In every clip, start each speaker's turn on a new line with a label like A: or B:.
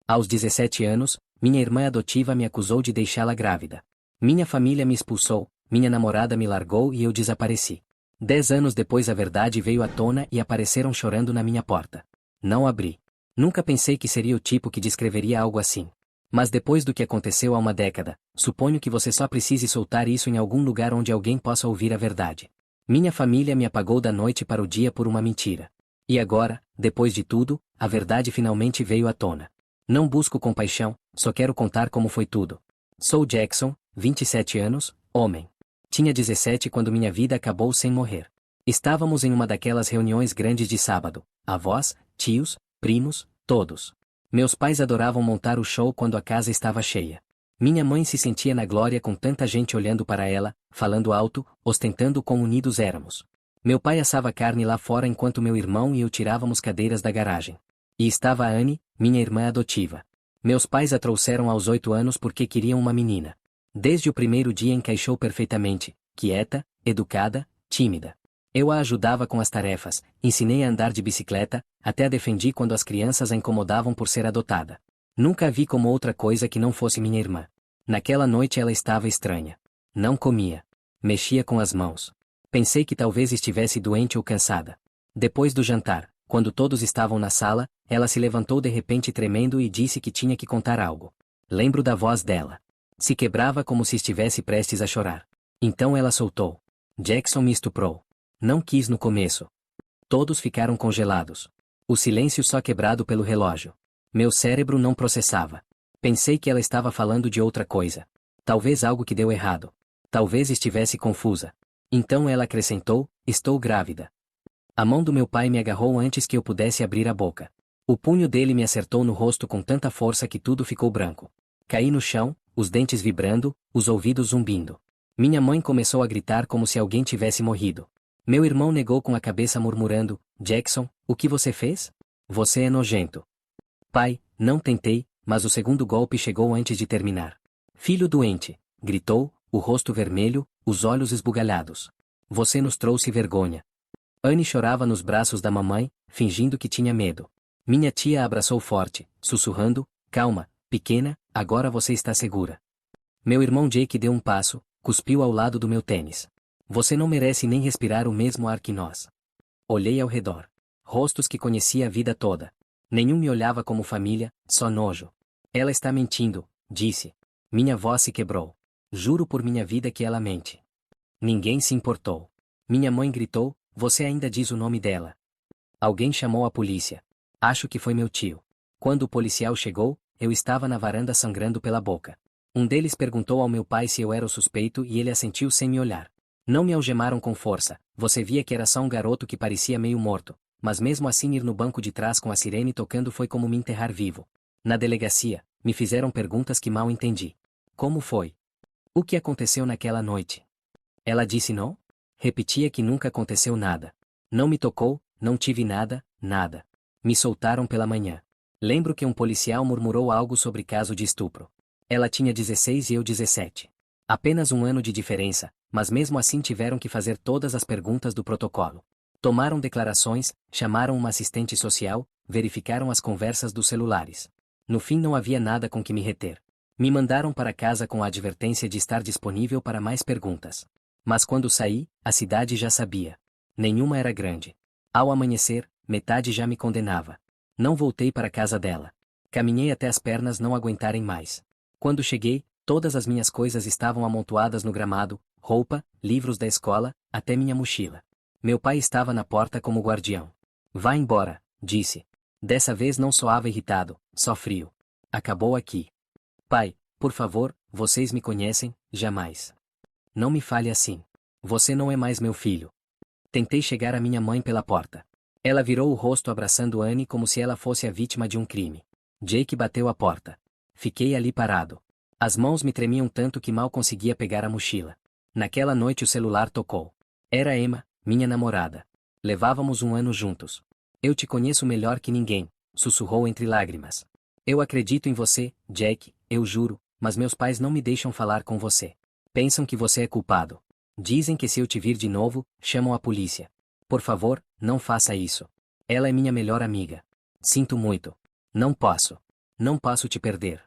A: Aos 17 anos, minha irmã adotiva me acusou de deixá-la grávida. Minha família me expulsou, minha namorada me largou e eu desapareci. 10 anos depois a verdade veio à tona e apareceram chorando na minha porta. Não abri. Nunca pensei que seria o tipo que descreveria algo assim. Mas depois do que aconteceu há uma década, suponho que você só precise soltar isso em algum lugar onde alguém possa ouvir a verdade. Minha família me apagou da noite para o dia por uma mentira. E agora, depois de tudo, a verdade finalmente veio à tona. Não busco compaixão, só quero contar como foi tudo. Sou Jackson, 27 anos, homem. Tinha 17 quando minha vida acabou sem morrer. Estávamos em uma daquelas reuniões grandes de sábado. Avós, tios, primos, todos. Meus pais adoravam montar o show quando a casa estava cheia. Minha mãe se sentia na glória com tanta gente olhando para ela, falando alto, ostentando quão unidos éramos. Meu pai assava carne lá fora enquanto meu irmão e eu tirávamos cadeiras da garagem. E estava a Anne, minha irmã adotiva. Meus pais a trouxeram aos 8 anos porque queriam uma menina. Desde o primeiro dia encaixou perfeitamente, quieta, educada, tímida. Eu a ajudava com as tarefas, ensinei a andar de bicicleta, até a defendi quando as crianças a incomodavam por ser adotada. Nunca a vi como outra coisa que não fosse minha irmã. Naquela noite ela estava estranha. Não comia. Mexia com as mãos. Pensei que talvez estivesse doente ou cansada. Depois do jantar, quando todos estavam na sala, ela se levantou de repente tremendo e disse que tinha que contar algo. Lembro da voz dela. Se quebrava como se estivesse prestes a chorar. Então ela soltou. Jackson me estuprou. Não quis no começo. Todos ficaram congelados. O silêncio só quebrado pelo relógio. Meu cérebro não processava. Pensei que ela estava falando de outra coisa. Talvez algo que deu errado. Talvez estivesse confusa. Então ela acrescentou, estou grávida. A mão do meu pai me agarrou antes que eu pudesse abrir a boca. O punho dele me acertou no rosto com tanta força que tudo ficou branco. Caí no chão, os dentes vibrando, os ouvidos zumbindo. Minha mãe começou a gritar como se alguém tivesse morrido. Meu irmão negou com a cabeça murmurando, Jackson, o que você fez? Você é nojento. Pai, não tentei, mas o segundo golpe chegou antes de terminar. Filho doente, gritou, o rosto vermelho, os olhos esbugalhados. Você nos trouxe vergonha. Anne chorava nos braços da mamãe, fingindo que tinha medo. Minha tia a abraçou forte, sussurrando, calma, pequena, agora você está segura. Meu irmão Jake deu um passo, cuspiu ao lado do meu tênis. Você não merece nem respirar o mesmo ar que nós. Olhei ao redor. Rostos que conhecia a vida toda. Nenhum me olhava como família, só nojo. Ela está mentindo, disse. Minha voz se quebrou. Juro por minha vida que ela mente. Ninguém se importou. Minha mãe gritou, você ainda diz o nome dela. Alguém chamou a polícia. Acho que foi meu tio. Quando o policial chegou, eu estava na varanda sangrando pela boca. Um deles perguntou ao meu pai se eu era o suspeito e ele assentiu sem me olhar. Não me algemaram com força, você via que era só um garoto que parecia meio morto, mas mesmo assim ir no banco de trás com a sirene tocando foi como me enterrar vivo. Na delegacia, me fizeram perguntas que mal entendi. Como foi? O que aconteceu naquela noite? Ela disse não? Repetia que nunca aconteceu nada. Não me tocou, não tive nada, nada. Me soltaram pela manhã. Lembro que um policial murmurou algo sobre caso de estupro. Ela tinha 16 e eu 17. Apenas um ano de diferença, mas mesmo assim tiveram que fazer todas as perguntas do protocolo. Tomaram declarações, chamaram uma assistente social, verificaram as conversas dos celulares. No fim não havia nada com que me reter. Me mandaram para casa com a advertência de estar disponível para mais perguntas. Mas quando saí, a cidade já sabia. Nenhuma era grande. Ao amanhecer, metade já me condenava. Não voltei para a casa dela. Caminhei até as pernas não aguentarem mais. Quando cheguei, todas as minhas coisas estavam amontoadas no gramado, roupa, livros da escola, até minha mochila. Meu pai estava na porta como guardião. Vá embora, disse. Dessa vez não soava irritado, só frio. Acabou aqui. Pai, por favor, vocês me conhecem, jamais. Não me fale assim. Você não é mais meu filho. Tentei chegar à minha mãe pela porta. Ela virou o rosto abraçando Anne como se ela fosse a vítima de um crime. Jake bateu a porta. Fiquei ali parado. As mãos me tremiam tanto que mal conseguia pegar a mochila. Naquela noite o celular tocou. Era Emma, minha namorada. Levávamos um ano juntos. Eu te conheço melhor que ninguém, sussurrou entre lágrimas. Eu acredito em você, Jack, eu juro, mas meus pais não me deixam falar com você. Pensam que você é culpado. Dizem que se eu te vir de novo, chamam a polícia. Por favor, não faça isso. Ela é minha melhor amiga. Sinto muito. Não posso. Não passo te perder.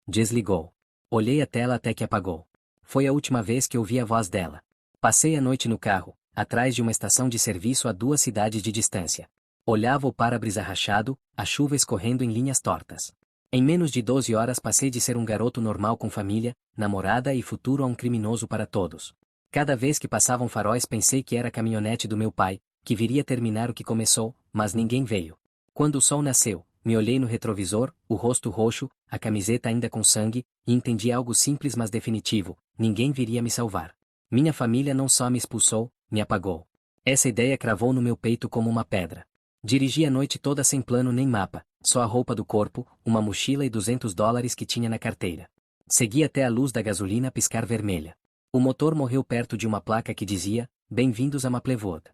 A: Desligou. Olhei a tela até que apagou. Foi a última vez que ouvi a voz dela. Passei a noite no carro, atrás de uma estação de serviço a 2 cidades de distância. Olhava o para-brisa rachado, a chuva escorrendo em linhas tortas. Em menos de 12 horas passei de ser um garoto normal com família, namorada e futuro a um criminoso para todos. Cada vez que passavam faróis pensei que era a caminhonete do meu pai, que viria terminar o que começou, mas ninguém veio. Quando o sol nasceu, me olhei no retrovisor, o rosto roxo, a camiseta ainda com sangue, e entendi algo simples mas definitivo: ninguém viria me salvar. Minha família não só me expulsou, me apagou. Essa ideia cravou no meu peito como uma pedra. Dirigi a noite toda sem plano nem mapa, só a roupa do corpo, uma mochila e $200 que tinha na carteira. Segui até a luz da gasolina piscar vermelha. O motor morreu perto de uma placa que dizia: Bem-vindos a Maplewood.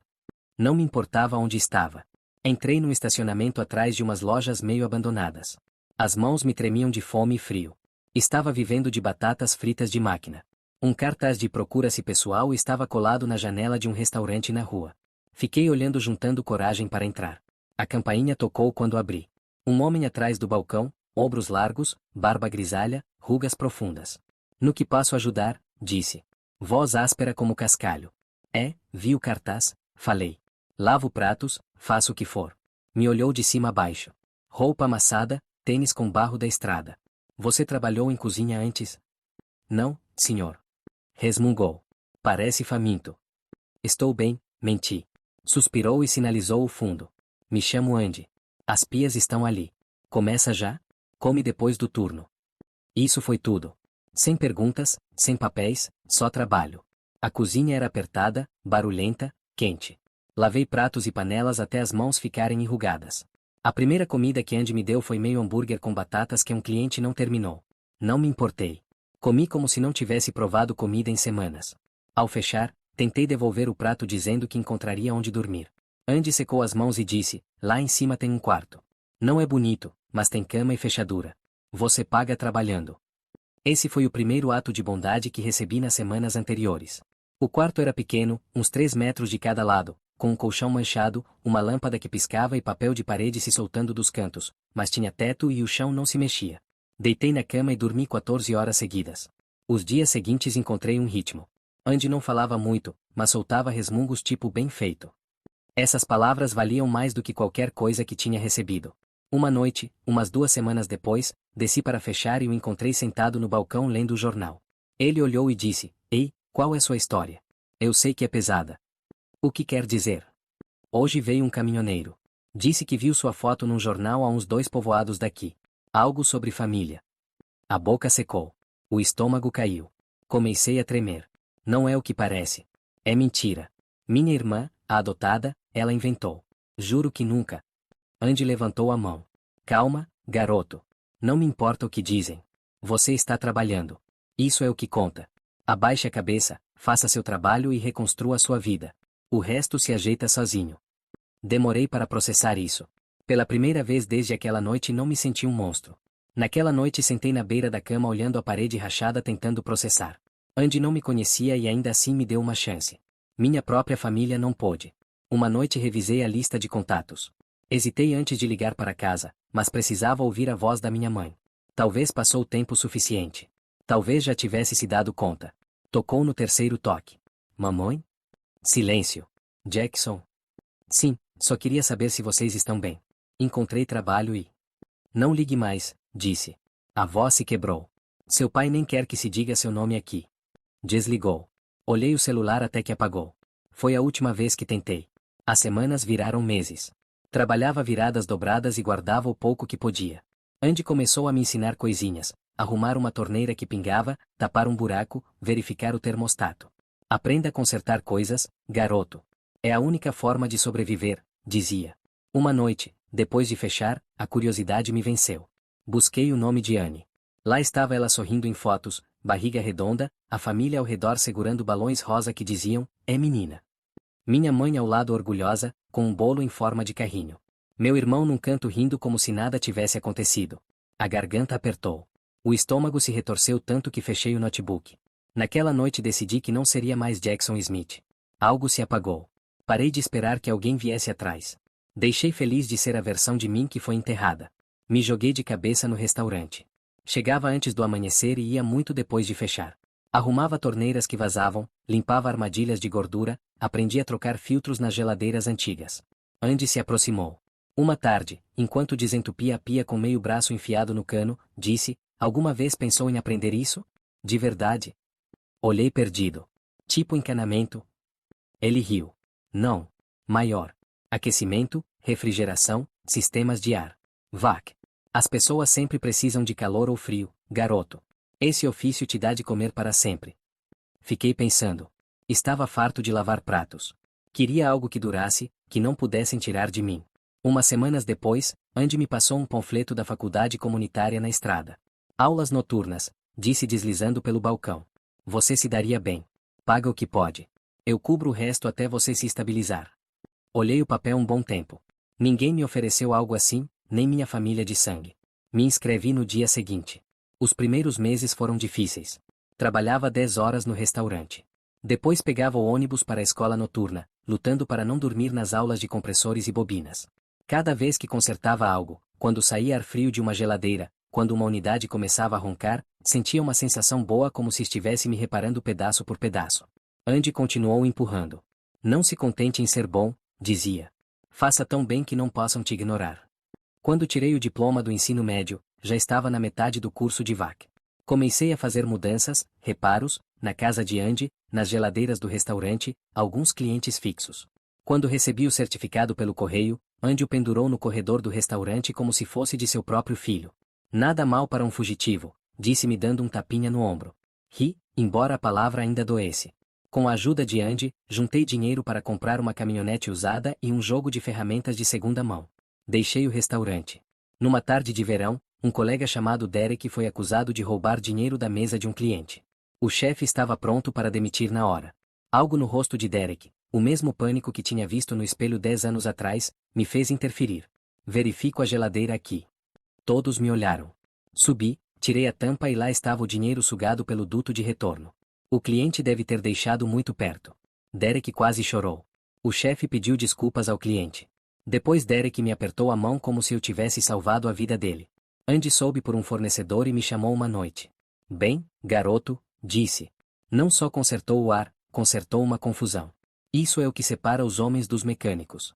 A: Não me importava onde estava. Entrei num estacionamento atrás de umas lojas meio abandonadas. As mãos me tremiam de fome e frio. Estava vivendo de batatas fritas de máquina. Um cartaz de procura-se pessoal estava colado na janela de um restaurante na rua. Fiquei olhando juntando coragem para entrar. A campainha tocou quando abri. Um homem atrás do balcão, ombros largos, barba grisalha, rugas profundas. No que posso ajudar? Disse. Voz áspera como cascalho. Vi o cartaz, falei. Lavo pratos, faço o que for. Me olhou de cima a baixo. Roupa amassada, tênis com barro da estrada. Você trabalhou em cozinha antes? Não, senhor. Resmungou. Parece faminto. Estou bem, menti. Suspirou e sinalizou o fundo. Me chamo Andy. As pias estão ali. Começa já? Come depois do turno. Isso foi tudo. Sem perguntas, sem papéis, só trabalho. A cozinha era apertada, barulhenta, quente. Lavei pratos e panelas até as mãos ficarem enrugadas. A primeira comida que Andy me deu foi meio hambúrguer com batatas que um cliente não terminou. Não me importei. Comi como se não tivesse provado comida em semanas. Ao fechar, tentei devolver o prato dizendo que encontraria onde dormir. Andy secou as mãos e disse: Lá em cima tem um quarto. Não é bonito, mas tem cama e fechadura. Você paga trabalhando. Esse foi o primeiro ato de bondade que recebi nas semanas anteriores. O quarto era pequeno, uns 3 metros de cada lado, com um colchão manchado, uma lâmpada que piscava e papel de parede se soltando dos cantos, mas tinha teto e o chão não se mexia. Deitei na cama e dormi 14 horas seguidas. Os dias seguintes encontrei um ritmo. Andy não falava muito, mas soltava resmungos tipo bem feito. Essas palavras valiam mais do que qualquer coisa que tinha recebido. Uma noite, umas 2 semanas depois, desci para fechar e o encontrei sentado no balcão lendo o jornal. Ele olhou e disse: Ei, qual é sua história? Eu sei que é pesada. O que quer dizer? Hoje veio um caminhoneiro. Disse que viu sua foto num jornal a uns 2 povoados daqui. Algo sobre família. A boca secou. O estômago caiu. Comecei a tremer. Não é o que parece. É mentira. Minha irmã, a adotada, ela inventou. Juro que nunca. Andy levantou a mão. Calma, garoto. Não me importa o que dizem. Você está trabalhando. Isso é o que conta. Abaixe a cabeça, faça seu trabalho e reconstrua sua vida. O resto se ajeita sozinho. Demorei para processar isso. Pela primeira vez desde aquela noite não me senti um monstro. Naquela noite sentei na beira da cama olhando a parede rachada tentando processar. Andy não me conhecia e ainda assim me deu uma chance. Minha própria família não pôde. Uma noite revisei a lista de contatos. Hesitei antes de ligar para casa, mas precisava ouvir a voz da minha mãe. Talvez passou o tempo suficiente. Talvez já tivesse se dado conta. Tocou no terceiro toque. Mamãe? Silêncio. Jackson? Sim, só queria saber se vocês estão bem. Encontrei trabalho e... Não ligue mais, disse. A voz se quebrou. Seu pai nem quer que se diga seu nome aqui. Desligou. Olhei o celular até que apagou. Foi a última vez que tentei. As semanas viraram meses. Trabalhava viradas dobradas e guardava o pouco que podia. Andy começou a me ensinar coisinhas. Arrumar uma torneira que pingava, tapar um buraco, verificar o termostato. Aprenda a consertar coisas, garoto. É a única forma de sobreviver, dizia. Uma noite, depois de fechar, a curiosidade me venceu. Busquei o nome de Anne. Lá estava ela sorrindo em fotos, barriga redonda, a família ao redor segurando balões rosa que diziam: é menina. Minha mãe ao lado orgulhosa, com um bolo em forma de carrinho. Meu irmão num canto rindo como se nada tivesse acontecido. A garganta apertou. O estômago se retorceu tanto que fechei o notebook. Naquela noite decidi que não seria mais Jackson Smith. Algo se apagou. Parei de esperar que alguém viesse atrás. Deixei feliz de ser a versão de mim que foi enterrada. Me joguei de cabeça no restaurante. Chegava antes do amanhecer e ia muito depois de fechar. Arrumava torneiras que vazavam, limpava armadilhas de gordura, aprendi a trocar filtros nas geladeiras antigas. Andy se aproximou. Uma tarde, enquanto desentupia a pia com meio braço enfiado no cano, disse: "Alguma vez pensou em aprender isso? De verdade?" Olhei perdido. Tipo encanamento? Ele riu. Não. Maior. Aquecimento, refrigeração, sistemas de ar. VAC. As pessoas sempre precisam de calor ou frio, garoto. Esse ofício te dá de comer para sempre. Fiquei pensando. Estava farto de lavar pratos. Queria algo que durasse, que não pudessem tirar de mim. Umas semanas depois, Andy me passou um panfleto da faculdade comunitária na estrada. Aulas noturnas, disse deslizando pelo balcão. Você se daria bem. Paga o que pode. Eu cubro o resto até você se estabilizar. Olhei o papel um bom tempo. Ninguém me ofereceu algo assim, nem minha família de sangue. Me inscrevi no dia seguinte. Os primeiros meses foram difíceis. Trabalhava 10 horas no restaurante. Depois pegava o ônibus para a escola noturna, lutando para não dormir nas aulas de compressores e bobinas. Cada vez que consertava algo, quando saía ar frio de uma geladeira, quando uma unidade começava a roncar, sentia uma sensação boa como se estivesse me reparando pedaço por pedaço. Andy continuou empurrando. Não se contente em ser bom, dizia. Faça tão bem que não possam te ignorar. Quando tirei o diploma do ensino médio, já estava na metade do curso de VAC. Comecei a fazer mudanças, reparos, na casa de Andy, nas geladeiras do restaurante, alguns clientes fixos. Quando recebi o certificado pelo correio, Andy o pendurou no corredor do restaurante como se fosse de seu próprio filho. Nada mal para um fugitivo, disse-me dando um tapinha no ombro. Ri, embora a palavra ainda doesse. Com a ajuda de Andy, juntei dinheiro para comprar uma caminhonete usada e um jogo de ferramentas de segunda mão. Deixei o restaurante. Numa tarde de verão, um colega chamado Derek foi acusado de roubar dinheiro da mesa de um cliente. O chefe estava pronto para demitir na hora. Algo no rosto de Derek, o mesmo pânico que tinha visto no espelho 10 anos atrás, me fez interferir. Verifico a geladeira aqui. Todos me olharam. Subi, tirei a tampa e lá estava o dinheiro sugado pelo duto de retorno. O cliente deve ter deixado muito perto. Derek quase chorou. O chefe pediu desculpas ao cliente. Depois Derek me apertou a mão como se eu tivesse salvado a vida dele. Andy soube por um fornecedor e me chamou uma noite. Bem, garoto, disse. Não só consertou o ar, consertou uma confusão. Isso é o que separa os homens dos mecânicos.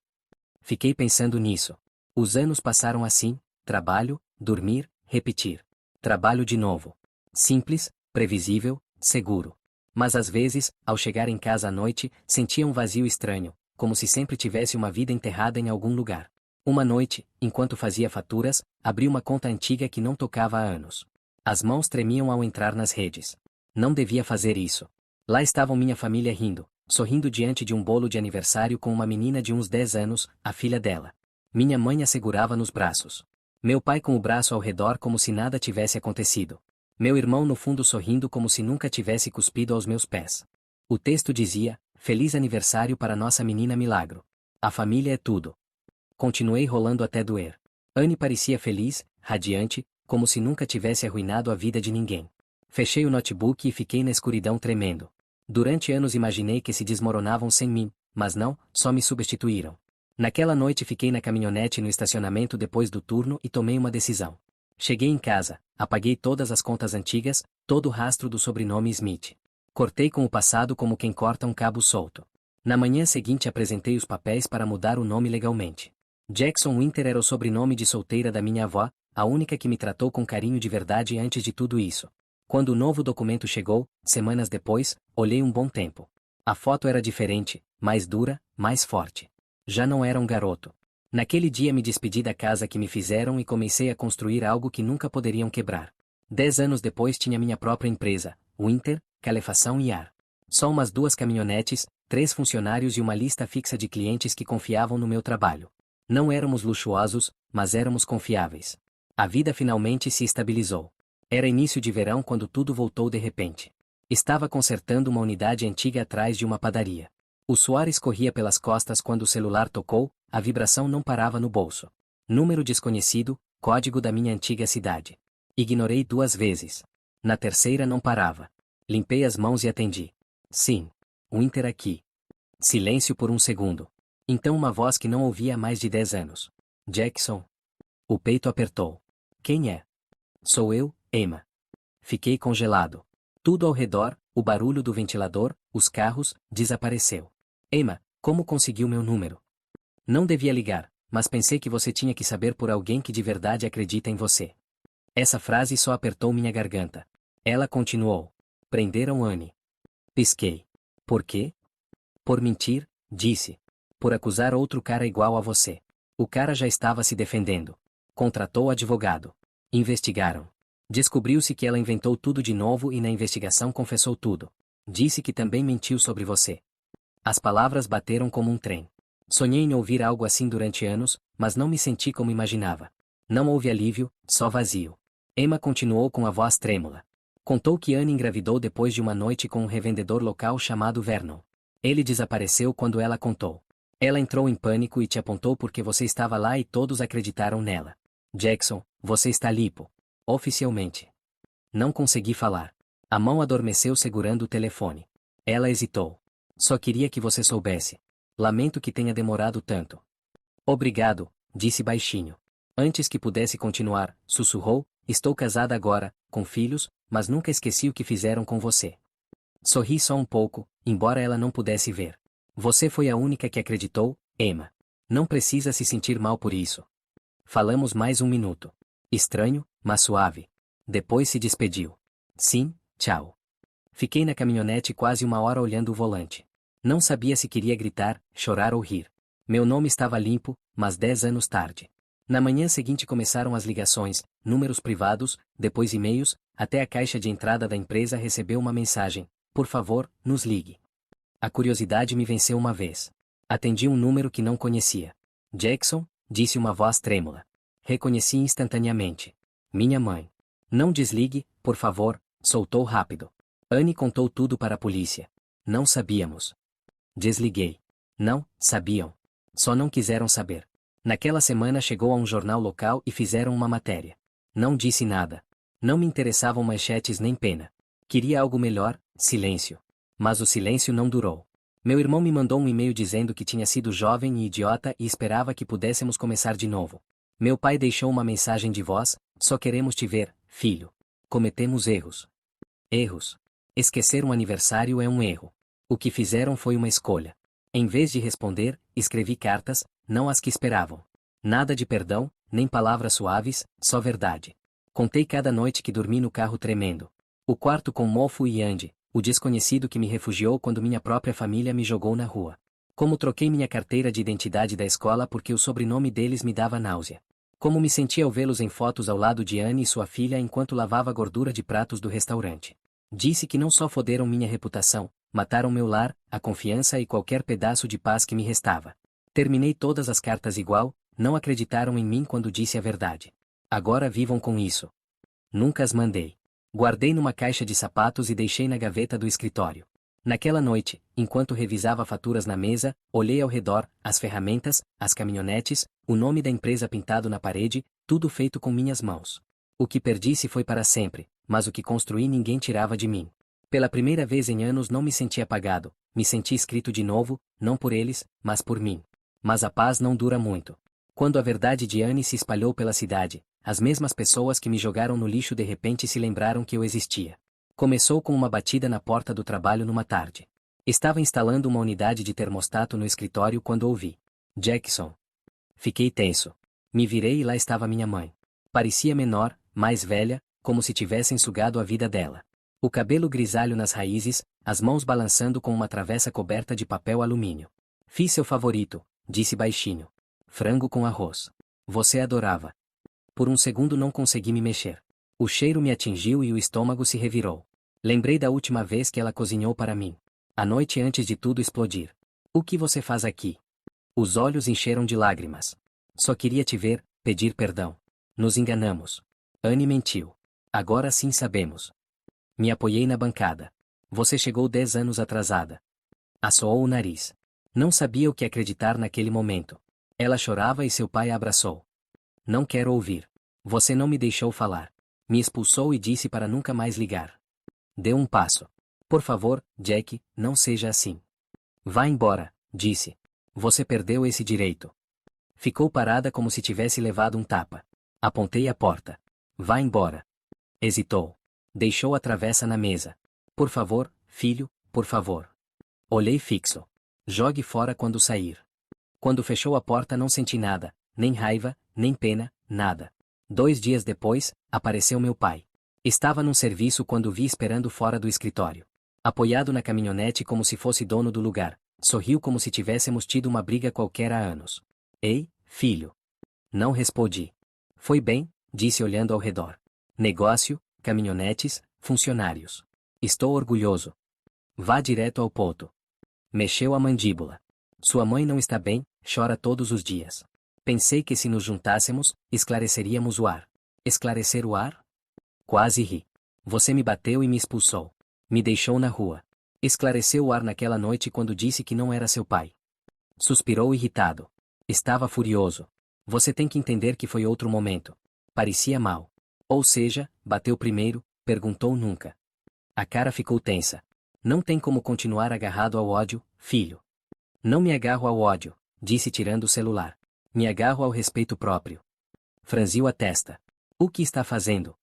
A: Fiquei pensando nisso. Os anos passaram assim, trabalho, dormir, repetir. Trabalho de novo. Simples, previsível, seguro. Mas às vezes, ao chegar em casa à noite, sentia um vazio estranho, como se sempre tivesse uma vida enterrada em algum lugar. Uma noite, enquanto fazia faturas, abri uma conta antiga que não tocava há anos. As mãos tremiam ao entrar nas redes. Não devia fazer isso. Lá estavam minha família rindo, sorrindo diante de um bolo de aniversário com uma menina de uns 10 anos, a filha dela. Minha mãe a segurava nos braços. Meu pai com o braço ao redor como se nada tivesse acontecido. Meu irmão no fundo sorrindo como se nunca tivesse cuspido aos meus pés. O texto dizia: Feliz aniversário para nossa menina Milagro. A família é tudo. Continuei rolando até doer. Anne parecia feliz, radiante, como se nunca tivesse arruinado a vida de ninguém. Fechei o notebook e fiquei na escuridão tremendo. Durante anos imaginei que se desmoronavam sem mim, mas não, só me substituíram. Naquela noite fiquei na caminhonete no estacionamento depois do turno e tomei uma decisão. Cheguei em casa, apaguei todas as contas antigas, todo o rastro do sobrenome Smith. Cortei com o passado como quem corta um cabo solto. Na manhã seguinte apresentei os papéis para mudar o nome legalmente. Jackson Winter era o sobrenome de solteira da minha avó, a única que me tratou com carinho de verdade antes de tudo isso. Quando o novo documento chegou, semanas depois, olhei um bom tempo. A foto era diferente, mais dura, mais forte. Já não era um garoto. Naquele dia me despedi da casa que me fizeram e comecei a construir algo que nunca poderiam quebrar. 10 anos depois tinha minha própria empresa, Winter, Calefação e Ar. Só umas 2 caminhonetes, 3 funcionários e uma lista fixa de clientes que confiavam no meu trabalho. Não éramos luxuosos, mas éramos confiáveis. A vida finalmente se estabilizou. Era início de verão quando tudo voltou de repente. Estava consertando uma unidade antiga atrás de uma padaria. O suor escorria pelas costas quando o celular tocou, a vibração não parava no bolso. Número desconhecido, código da minha antiga cidade. Ignorei 2 vezes. Na terceira não parava. Limpei as mãos e atendi. Sim. Winter aqui. Silêncio por um segundo. Então uma voz que não ouvia há mais de 10 anos. Jackson. O peito apertou. Quem é? Sou eu, Emma. Fiquei congelado. Tudo ao redor, o barulho do ventilador, os carros, desapareceu. Emma, como conseguiu meu número? Não devia ligar, mas pensei que você tinha que saber por alguém que de verdade acredita em você. Essa frase só apertou minha garganta. Ela continuou. Prenderam Anne. Pisquei. Por quê? Por mentir, disse. Por acusar outro cara igual a você. O cara já estava se defendendo. Contratou advogado. Investigaram. Descobriu-se que ela inventou tudo de novo e na investigação confessou tudo. Disse que também mentiu sobre você. As palavras bateram como um trem. Sonhei em ouvir algo assim durante anos, mas não me senti como imaginava. Não houve alívio, só vazio. Emma continuou com a voz trêmula. Contou que Anne engravidou depois de uma noite com um revendedor local chamado Vernon. Ele desapareceu quando ela contou. Ela entrou em pânico e te apontou porque você estava lá e todos acreditaram nela. Jackson, você está limpo. Oficialmente. Não consegui falar. A mão adormeceu segurando o telefone. Ela hesitou. Só queria que você soubesse. Lamento que tenha demorado tanto. Obrigado, disse baixinho. Antes que pudesse continuar, sussurrou, estou casada agora, com filhos, mas nunca esqueci o que fizeram com você. Sorri só um pouco, embora ela não pudesse ver. Você foi a única que acreditou, Emma. Não precisa se sentir mal por isso. Falamos mais um minuto. Estranho, mas suave. Depois se despediu. Sim, tchau. Fiquei na caminhonete quase uma hora olhando o volante. Não sabia se queria gritar, chorar ou rir. Meu nome estava limpo, mas 10 anos tarde. Na manhã seguinte começaram as ligações, números privados, depois e-mails, até a caixa de entrada da empresa recebeu uma mensagem. Por favor, nos ligue. A curiosidade me venceu uma vez. Atendi um número que não conhecia. Jackson, disse uma voz trêmula. Reconheci instantaneamente. Minha mãe. Não desligue, por favor, soltou rápido. Anne contou tudo para a polícia. Não sabíamos. Desliguei. Não, sabiam. Só não quiseram saber. Naquela semana chegou a um jornal local e fizeram uma matéria. Não disse nada. Não me interessavam manchetes nem pena. Queria algo melhor, silêncio. Mas o silêncio não durou. Meu irmão me mandou um e-mail dizendo que tinha sido jovem e idiota e esperava que pudéssemos começar de novo. Meu pai deixou uma mensagem de voz, só queremos te ver, filho. Cometemos erros. Erros. Esquecer um aniversário é um erro. O que fizeram foi uma escolha. Em vez de responder, escrevi cartas, não as que esperavam. Nada de perdão, nem palavras suaves, só verdade. Contei cada noite que dormi no carro tremendo. O quarto com mofo e Andy, o desconhecido que me refugiou quando minha própria família me jogou na rua. Como troquei minha carteira de identidade da escola porque o sobrenome deles me dava náusea. Como me senti ao vê-los em fotos ao lado de Anne e sua filha enquanto lavava a gordura de pratos do restaurante. Disse que não só foderam minha reputação, mataram meu lar, a confiança e qualquer pedaço de paz que me restava. Terminei todas as cartas igual, não acreditaram em mim quando disse a verdade. Agora vivam com isso. Nunca as mandei. Guardei numa caixa de sapatos e deixei na gaveta do escritório. Naquela noite, enquanto revisava faturas na mesa, olhei ao redor, as ferramentas, as caminhonetes, o nome da empresa pintado na parede, tudo feito com minhas mãos. O que perdi se foi para sempre, mas o que construí ninguém tirava de mim. Pela primeira vez em anos não me senti apagado, me senti escrito de novo, não por eles, mas por mim. Mas a paz não dura muito. Quando a verdade de Anne se espalhou pela cidade, as mesmas pessoas que me jogaram no lixo de repente se lembraram que eu existia. Começou com uma batida na porta do trabalho numa tarde. Estava instalando uma unidade de termostato no escritório quando ouvi. Jackson. Fiquei tenso. Me virei e lá estava minha mãe. Parecia menor, mais velha, como se tivessem sugado a vida dela. O cabelo grisalho nas raízes, as mãos balançando com uma travessa coberta de papel alumínio. Fiz seu favorito, disse baixinho. Frango com arroz. Você adorava. Por um segundo não consegui me mexer. O cheiro me atingiu e o estômago se revirou. Lembrei da última vez que ela cozinhou para mim. A noite antes de tudo explodir. O que você faz aqui? Os olhos encheram de lágrimas. Só queria te ver, pedir perdão. Nos enganamos. Anne mentiu. Agora sim sabemos. Me apoiei na bancada. Você chegou 10 anos atrasada. Assoou o nariz. Não sabia o que acreditar naquele momento. Ela chorava e seu pai a abraçou. Não quero ouvir. Você não me deixou falar. Me expulsou e disse para nunca mais ligar. Deu um passo. Por favor, Jack, não seja assim. Vá embora, disse. Você perdeu esse direito. Ficou parada como se tivesse levado um tapa. Apontei a porta. Vá embora. Hesitou. Deixou a travessa na mesa. Por favor, filho, por favor. Olhei fixo. Jogue fora quando sair. Quando fechou a porta não senti nada, nem raiva, nem pena, nada. 2 dias depois, apareceu meu pai. Estava num serviço quando vi esperando fora do escritório. Apoiado na caminhonete como se fosse dono do lugar, sorriu como se tivéssemos tido uma briga qualquer há anos. Ei, filho. Não respondi. Foi bem, disse olhando ao redor. Negócio, caminhonetes, funcionários. Estou orgulhoso. Vá direto ao ponto. Mexeu a mandíbula. Sua mãe não está bem, chora todos os dias. Pensei que se nos juntássemos, esclareceríamos o ar. Esclarecer o ar? Quase ri. Você me bateu e me expulsou. Me deixou na rua. Esclareceu o ar naquela noite quando disse que não era seu pai. Suspirou irritado. Estava furioso. Você tem que entender que foi outro momento. Parecia mal. Ou seja, bateu primeiro, perguntou nunca. A cara ficou tensa. Não tem como continuar agarrado ao ódio, filho. Não me agarro ao ódio, disse tirando o celular. Me agarro ao respeito próprio. Franziu a testa. O que está fazendo?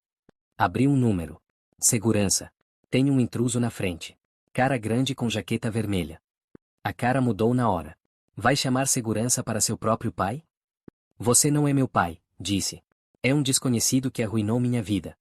A: Abriu um número. Segurança. Tem um intruso na frente. Cara grande com jaqueta vermelha. A cara mudou na hora. Vai chamar segurança para seu próprio pai? Você não é meu pai, disse. É um desconhecido que arruinou minha vida.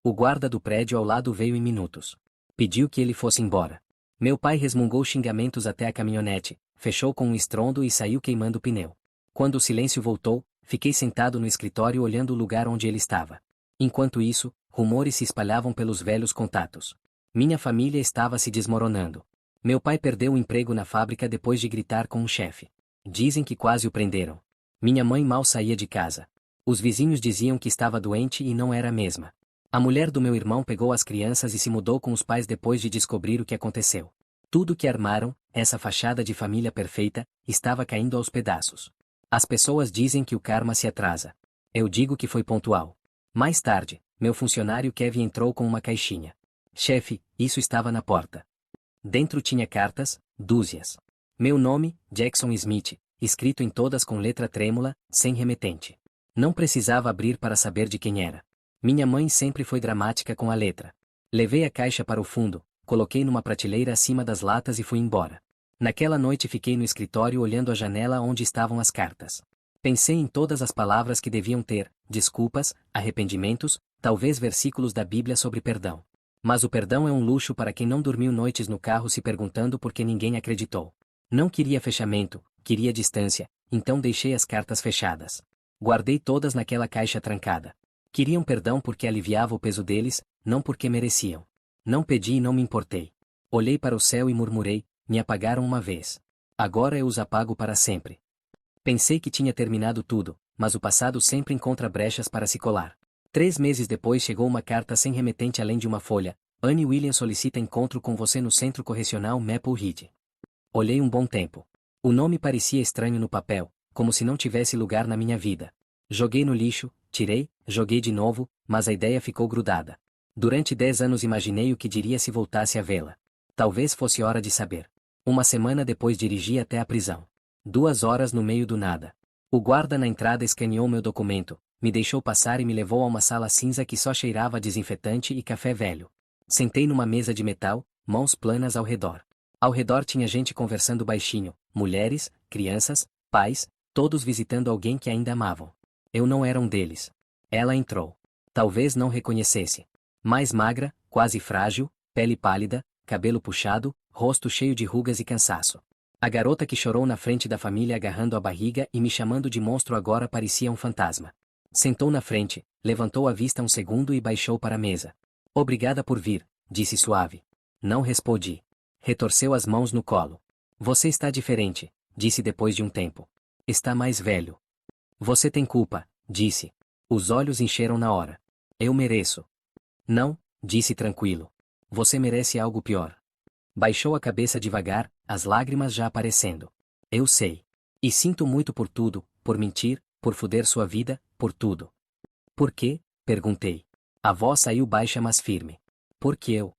A: O guarda do prédio ao lado veio em minutos. Pediu que ele fosse embora. Meu pai resmungou xingamentos até a caminhonete, fechou com um estrondo e saiu queimando o pneu. Quando o silêncio voltou, fiquei sentado no escritório olhando o lugar onde ele estava. Enquanto isso, rumores se espalhavam pelos velhos contatos. Minha família estava se desmoronando. Meu pai perdeu o emprego na fábrica depois de gritar com um chefe. Dizem que quase o prenderam. Minha mãe mal saía de casa. Os vizinhos diziam que estava doente e não era a mesma. A mulher do meu irmão pegou as crianças e se mudou com os pais depois de descobrir o que aconteceu. Tudo que armaram, essa fachada de família perfeita, estava caindo aos pedaços. As pessoas dizem que o karma se atrasa. Eu digo que foi pontual. Mais tarde, meu funcionário Kevin entrou com uma caixinha. Chefe, isso estava na porta. Dentro tinha cartas, dúzias. Meu nome, Jackson Smith, escrito em todas com letra trêmula, sem remetente. Não precisava abrir para saber de quem era. Minha mãe sempre foi dramática com a letra. Levei a caixa para o fundo, coloquei numa prateleira acima das latas e fui embora. Naquela noite fiquei no escritório olhando a janela onde estavam as cartas. Pensei em todas as palavras que deviam ter, desculpas, arrependimentos, talvez versículos da Bíblia sobre perdão. Mas o perdão é um luxo para quem não dormiu noites no carro se perguntando por que ninguém acreditou. Não queria fechamento, queria distância, então deixei as cartas fechadas. Guardei todas naquela caixa trancada. Queriam perdão porque aliviava o peso deles, não porque mereciam. Não pedi e não me importei. Olhei para o céu e murmurei, me apagaram uma vez. Agora eu os apago para sempre. Pensei que tinha terminado tudo, mas o passado sempre encontra brechas para se colar. 3 meses depois chegou uma carta sem remetente além de uma folha. Anne Williams solicita encontro com você no Centro Correcional Maple Ridge. Olhei um bom tempo. O nome parecia estranho no papel, como se não tivesse lugar na minha vida. Joguei no lixo, tirei, joguei de novo, mas a ideia ficou grudada. Durante 10 anos imaginei o que diria se voltasse a vê-la. Talvez fosse hora de saber. Uma semana depois dirigi até a prisão. 2 horas no meio do nada. O guarda na entrada escaneou meu documento, me deixou passar e me levou a uma sala cinza que só cheirava a desinfetante e café velho. Sentei numa mesa de metal, mãos planas ao redor. Ao redor tinha gente conversando baixinho, mulheres, crianças, pais, todos visitando alguém que ainda amavam. Eu não era um deles. Ela entrou. Talvez não reconhecesse. Mais magra, quase frágil, pele pálida, cabelo puxado, rosto cheio de rugas e cansaço. A garota que chorou na frente da família agarrando a barriga e me chamando de monstro agora parecia um fantasma. Sentou na frente, levantou a vista um segundo e baixou para a mesa. Obrigada por vir, disse suave. Não respondi. Retorceu as mãos no colo. Você está diferente, disse depois de um tempo. Está mais velho. Você tem culpa, disse. Os olhos encheram na hora. Eu mereço. Não, disse tranquilo. Você merece algo pior. Baixou a cabeça devagar, as lágrimas já aparecendo. Eu sei. E sinto muito por tudo, por mentir, por foder sua vida, por tudo. Por quê? Perguntei. A voz saiu baixa mas firme. Porque eu.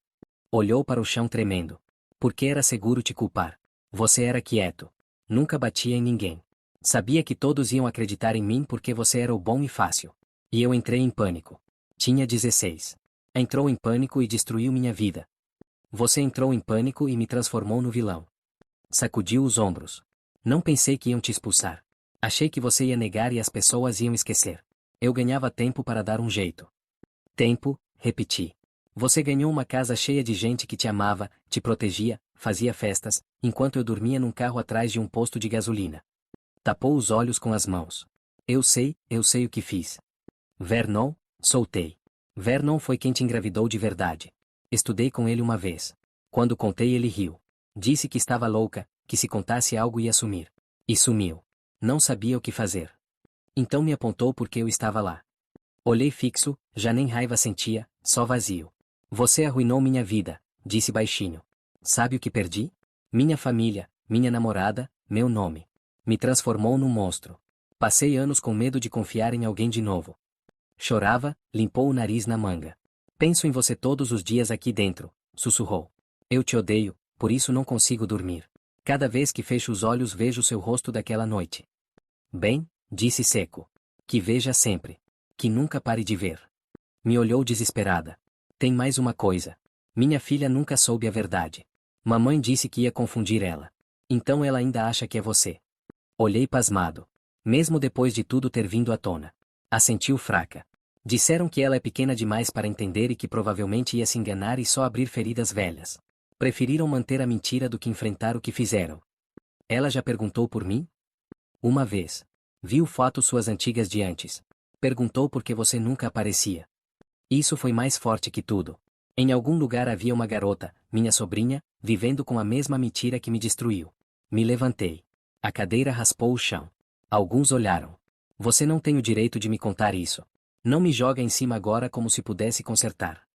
A: Olhou para o chão tremendo. Porque era seguro te culpar. Você era quieto. Nunca batia em ninguém. Sabia que todos iam acreditar em mim porque você era o bom e fácil. E eu entrei em pânico. Tinha 16. Entrou em pânico e destruiu minha vida. Você entrou em pânico e me transformou no vilão. Sacudiu os ombros. Não pensei que iam te expulsar. Achei que você ia negar e as pessoas iam esquecer. Eu ganhava tempo para dar um jeito. Tempo, repeti. Você ganhou uma casa cheia de gente que te amava, te protegia, fazia festas, enquanto eu dormia num carro atrás de um posto de gasolina. Tapou os olhos com as mãos. Eu sei o que fiz. Vernon, soltei. Vernon foi quem te engravidou de verdade. Estudei com ele uma vez. Quando contei, ele riu. Disse que estava louca, que se contasse algo ia sumir. E sumiu. Não sabia o que fazer. Então me apontou porque eu estava lá. Olhei fixo, já nem raiva sentia, só vazio. Você arruinou minha vida, disse baixinho. Sabe o que perdi? Minha família, minha namorada, meu nome. Me transformou num monstro. Passei anos com medo de confiar em alguém de novo. Chorava, limpou o nariz na manga. Penso em você todos os dias aqui dentro, sussurrou. Eu te odeio, por isso não consigo dormir. Cada vez que fecho os olhos vejo seu rosto daquela noite. Bem, disse seco. Que veja sempre. Que nunca pare de ver. Me olhou desesperada. Tem mais uma coisa. Minha filha nunca soube a verdade. Mamãe disse que ia confundir ela. Então ela ainda acha que é você. Olhei pasmado. Mesmo depois de tudo ter vindo à tona. Assentiu fraca. Disseram que ela é pequena demais para entender e que provavelmente ia se enganar e só abrir feridas velhas. Preferiram manter a mentira do que enfrentar o que fizeram. Ela já perguntou por mim? Uma vez. Viu fotos suas antigas de antes. Perguntou por que você nunca aparecia. Isso foi mais forte que tudo. Em algum lugar havia uma garota, minha sobrinha, vivendo com a mesma mentira que me destruiu. Me levantei. A cadeira raspou o chão. Alguns olharam. Você não tem o direito de me contar isso. Não me joga em cima agora como se pudesse consertar.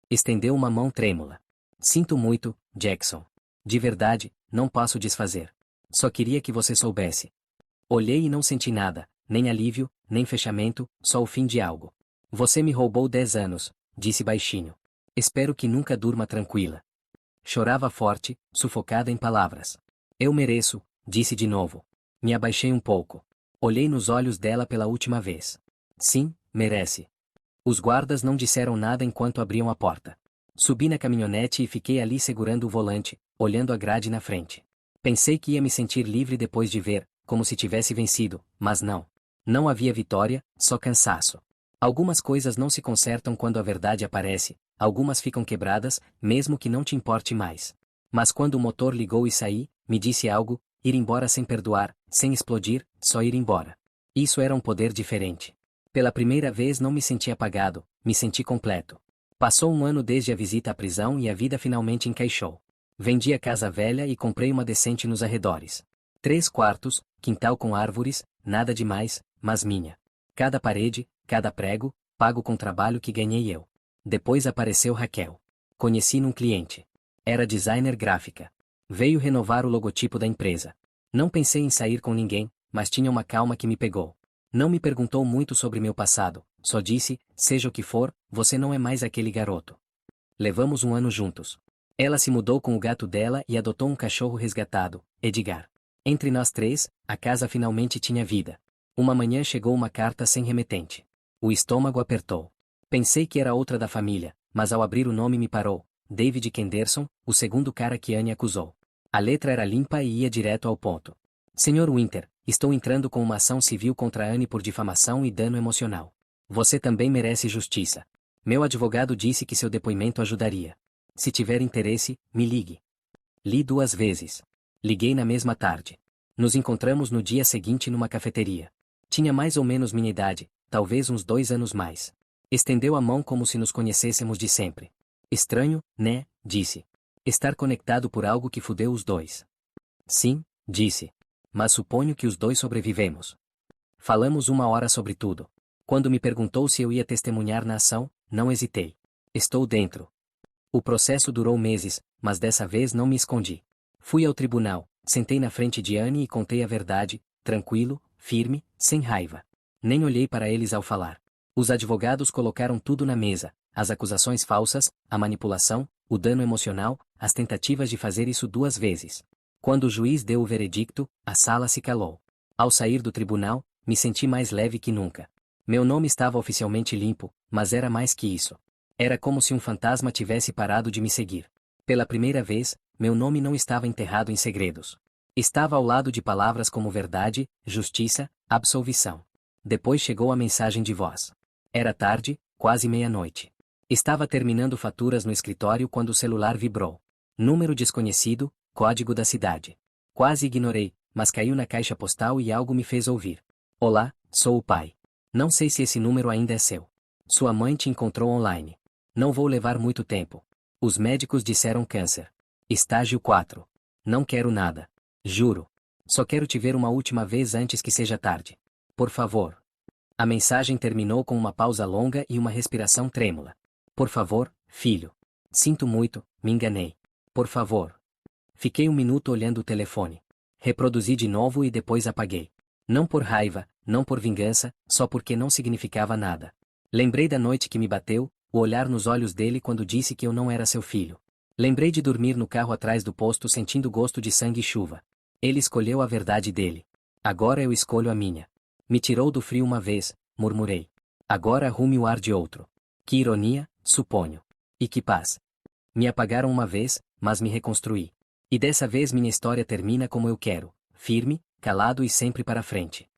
A: Estendeu uma mão trêmula. Sinto muito, Jackson. De verdade, não posso desfazer. Só queria que você soubesse. Olhei e não senti nada, nem alívio, nem fechamento, só o fim de algo. Você me roubou 10 anos, disse baixinho. Espero que nunca durma tranquila. Chorava forte, sufocada em palavras. Eu mereço, disse de novo. Me abaixei um pouco. Olhei nos olhos dela pela última vez. Sim, merece. Os guardas não disseram nada enquanto abriam a porta. Subi na caminhonete e fiquei ali segurando o volante, olhando a grade na frente. Pensei que ia me sentir livre depois de ver, como se tivesse vencido, mas não. Não havia vitória, só cansaço. Algumas coisas não se consertam quando a verdade aparece, algumas ficam quebradas, mesmo que não te importe mais. Mas quando o motor ligou e saí, me disse algo, ir embora sem perdoar, sem explodir, só ir embora. Isso era um poder diferente. Pela primeira vez não me senti apagado, me senti completo. Passou um ano desde a visita à prisão e a vida finalmente encaixou. Vendi a casa velha e comprei uma decente nos arredores. 3 quartos, quintal com árvores, nada demais, mas minha. Cada parede, cada prego, pago com trabalho que ganhei eu. Depois apareceu Raquel. Conheci num cliente. Era designer gráfica. Veio renovar o logotipo da empresa. Não pensei em sair com ninguém, mas tinha uma calma que me pegou. Não me perguntou muito sobre meu passado, só disse, seja o que for, você não é mais aquele garoto. Levamos um ano juntos. Ela se mudou com o gato dela e adotou um cachorro resgatado, Edgar. Entre nós 3, a casa finalmente tinha vida. Uma manhã chegou uma carta sem remetente. O estômago apertou. Pensei que era outra da família, mas ao abrir o nome me parou. David Kenderson, o segundo cara que Anne acusou. A letra era limpa e ia direto ao ponto. Senhor Winter, estou entrando com uma ação civil contra Anne por difamação e dano emocional. Você também merece justiça. Meu advogado disse que seu depoimento ajudaria. Se tiver interesse, me ligue. Li 2 vezes. Liguei na mesma tarde. Nos encontramos no dia seguinte numa cafeteria. Tinha mais ou menos minha idade, talvez uns 2 anos mais. Estendeu a mão como se nos conhecêssemos de sempre. Estranho, né? Disse. Estar conectado por algo que fudeu os dois. Sim, disse. Mas suponho que os dois sobrevivemos. Falamos 1 hora sobre tudo. Quando me perguntou se eu ia testemunhar na ação, não hesitei. Estou dentro. O processo durou meses, mas dessa vez não me escondi. Fui ao tribunal, sentei na frente de Anne e contei a verdade, tranquilo, firme, sem raiva. Nem olhei para eles ao falar. Os advogados colocaram tudo na mesa, as acusações falsas, a manipulação, o dano emocional, as tentativas de fazer isso 2 vezes. Quando o juiz deu o veredicto, a sala se calou. Ao sair do tribunal, me senti mais leve que nunca. Meu nome estava oficialmente limpo, mas era mais que isso. Era como se um fantasma tivesse parado de me seguir. Pela primeira vez, meu nome não estava enterrado em segredos. Estava ao lado de palavras como verdade, justiça, absolvição. Depois chegou a mensagem de voz. Era tarde, quase meia-noite. Estava terminando faturas no escritório quando o celular vibrou. Número desconhecido, código da cidade. Quase ignorei, mas caiu na caixa postal e algo me fez ouvir. Olá, sou o pai. Não sei se esse número ainda é seu. Sua mãe te encontrou online. Não vou levar muito tempo. Os médicos disseram câncer. Estágio 4. Não quero nada. Juro. Só quero te ver uma última vez antes que seja tarde. Por favor. A mensagem terminou com uma pausa longa e uma respiração trêmula. Por favor, filho. Sinto muito, me enganei. Por favor. Fiquei um minuto olhando o telefone. Reproduzi de novo e depois apaguei. Não por raiva, não por vingança, só porque não significava nada. Lembrei da noite que me bateu, o olhar nos olhos dele quando disse que eu não era seu filho. Lembrei de dormir no carro atrás do posto sentindo gosto de sangue e chuva. Ele escolheu a verdade dele. Agora eu escolho a minha. Me tirou do frio uma vez, murmurei. Agora arrume o ar de outro. Que ironia, suponho. E que paz. Me apagaram uma vez, mas me reconstruí. E dessa vez minha história termina como eu quero, firme, calado e sempre para frente.